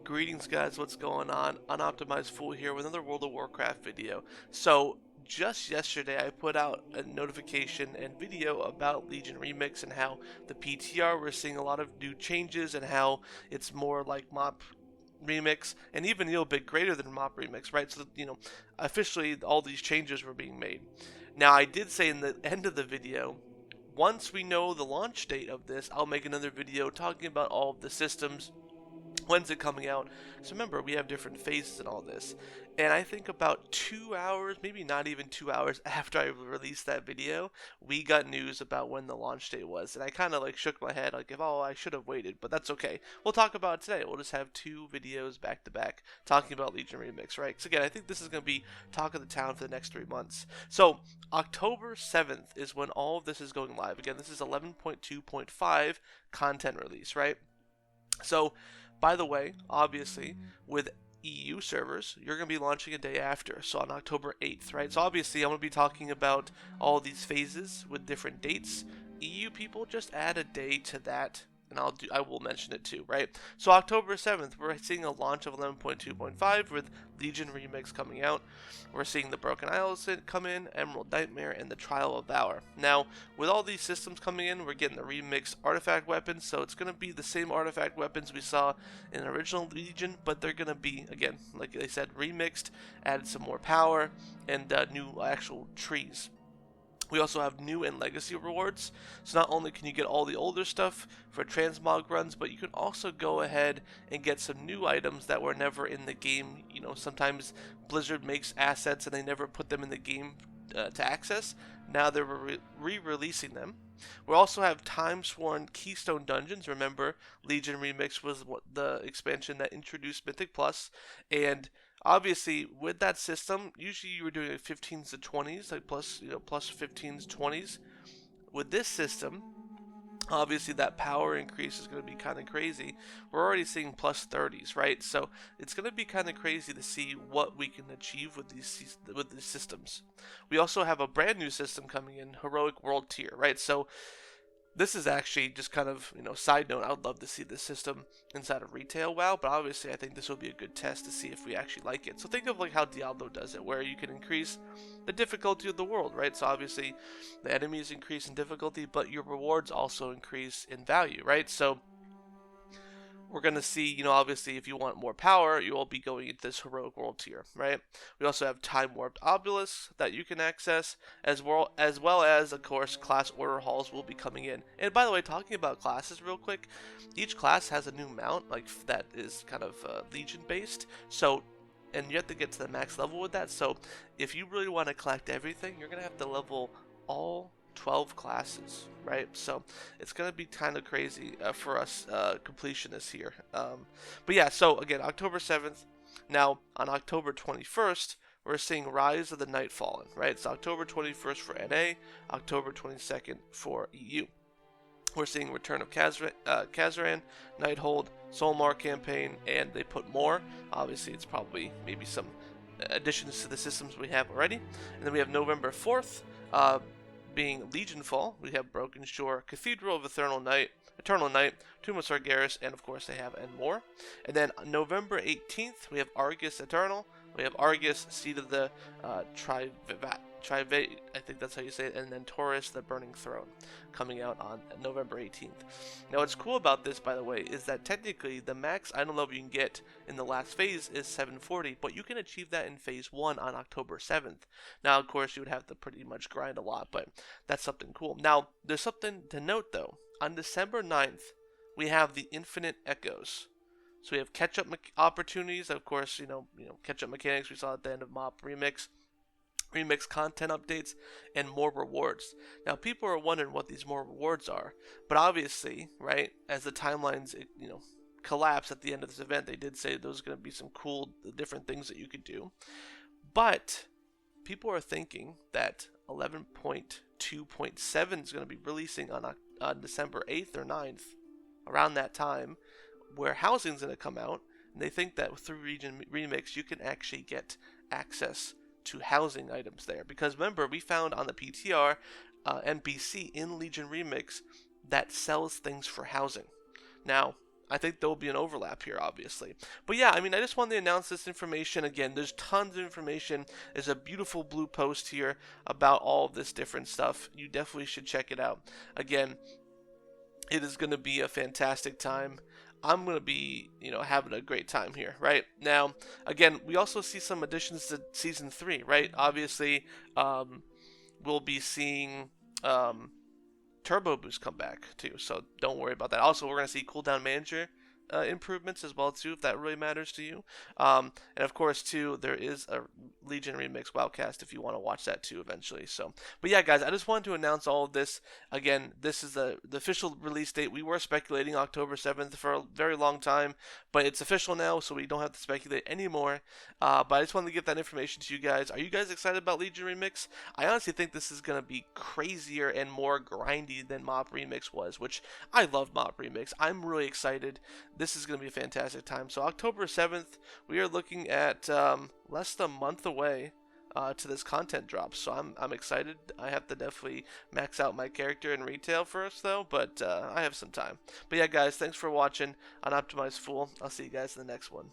Greetings guys, what's going on? Unoptimized WoW here with another World of Warcraft video. So, just yesterday I put out a notification and video about Legion Remix and how the PTR, we're seeing a lot of new changes and how it's more like MOP Remix and even a little bit greater than MOP Remix, right? So, officially all these changes were being made. Now, I did say in the end of the video, once we know the launch date of this, I'll make another video talking about all of the systems. When's it coming out? So remember, we have different phases in all this. And I think about 2 hours, maybe not even 2 hours after I released that video, we got news about when the launch date was. And I kind of like shook my head like, oh, I should have waited, but that's okay. We'll talk about it today. We'll just have 2 videos back to back talking about Legion Remix, right? So again, I think this is going to be talk of the town for the next 3 months. So October 7th is when all of this is going live. Again, this is 11.2.5 content release, right? So, by the way, obviously, with EU servers, you're going to be launching a day after, so on October 8th, right? So obviously, I'm going to be talking about all these phases with different dates. EU people, just add a day to that, and I will mention it too, right? So October 7th, we're seeing a launch of 11.2.5 with Legion Remix coming out. We're seeing the Broken Isles come in, Emerald Nightmare, and the Trial of Valor. Now, with all these systems coming in, we're getting the remixed artifact weapons, so it's going to be the same artifact weapons we saw in the original Legion, but they're going to be, again, like they said, remixed, added some more power, and new actual trees. We also have new and legacy rewards, so not only can you get all the older stuff for transmog runs, but you can also go ahead and get some new items that were never in the game. You know, sometimes Blizzard makes assets and they never put them in the game to access. Now they're re-releasing them. We also have time-sworn Keystone Dungeons. Remember, Legion Remix was the expansion that introduced Mythic Plus, and obviously, with that system, usually you were doing like 15s to 20s, like plus 15s, 20s. With this system, obviously that power increase is going to be kind of crazy. We're already seeing plus 30s, right? So it's going to be kind of crazy to see what we can achieve with these systems. We also have a brand new system coming in, Heroic World Tier, right? So this is actually just kind of, side note, I would love to see this system inside of retail WoW, but obviously I think this will be a good test to see if we actually like it. So think of like how Diablo does it, where you can increase the difficulty of the world, right? So obviously the enemies increase in difficulty, but your rewards also increase in value, right? So we're going to see, obviously if you want more power, you will be going into this Heroic World Tier, right? We also have Time Warped Obelisks that you can access, as well as, of course, class order halls will be coming in. And by the way, talking about classes real quick, each class has a new mount, like that is kind of Legion based, so, and you have to get to the max level with that, so if you really want to collect everything, you're going to have to level all 12 classes, right? So it's going to be kind of crazy for us completionists here. But yeah, so again, October 7th. Now, on October 21st, we're seeing Rise of the Nightfallen, right? It's October 21st for NA, October 22nd for EU. We're seeing Return of Kazaran, Nighthold, Soulmar campaign, and they put more. Obviously, it's probably maybe some additions to the systems we have already. And then we have November 4th, being Legionfall. We have Broken Shore, Cathedral of Eternal Night, Tomb of Sargeras, and of course they have and more. And then November 18th, we have Argus Eternal. We have Argus, Seed of the Trivate, I think that's how you say it, and then Taurus, the Burning Throne, coming out on November 18th. Now what's cool about this, by the way, is that technically the max item level you can get in the last phase is 740, but you can achieve that in phase 1 on October 7th. Now, of course, you would have to pretty much grind a lot, but that's something cool. Now, there's something to note, though. On December 9th, we have the Infinite Echoes. So we have catch-up opportunities, of course, catch-up mechanics we saw at the end of MOP Remix content updates, and more rewards. Now, people are wondering what these more rewards are, but obviously, right, as the timelines, collapse at the end of this event, they did say those are going to be some cool different things that you could do. But people are thinking that 11.2.7 is going to be releasing on December 8th or 9th, around that time, where housing is going to come out, and they think that through Legion Remix you can actually get access to housing items there. Because remember, we found on the PTR NPC in Legion Remix that sells things for housing. Now, I think there will be an overlap here, obviously. But yeah, I mean, I just wanted to announce this information again. There's tons of information. There's a beautiful blue post here about all of this different stuff. You definitely should check it out. Again, it is going to be a fantastic time. I'm going to be, having a great time here, right? Now, again, we also see some additions to Season 3, right? Obviously, we'll be seeing Turbo Boost come back too, so don't worry about that. Also, we're going to see cooldown manager improvements as well too, if that really matters to you. And of course, too, there is a Legion Remix Wildcast if you want to watch that too eventually. So, but yeah, guys, I just wanted to announce all of this. Again, this is the official release date. We were speculating October 7th for a very long time, but it's official now, so we don't have to speculate anymore. But I just wanted to get that information to you guys. Are you guys excited about Legion Remix? I honestly think this is going to be crazier and more grindy than Mob Remix was, which I love Mob Remix. I'm really excited. This is going to be a fantastic time. So October 7th, we are looking at less than a month away to this content drop. So I'm excited. I have to definitely max out my character in retail first, though, but I have some time. But yeah, guys, thanks for watching Unoptimized Fool. I'll see you guys in the next one.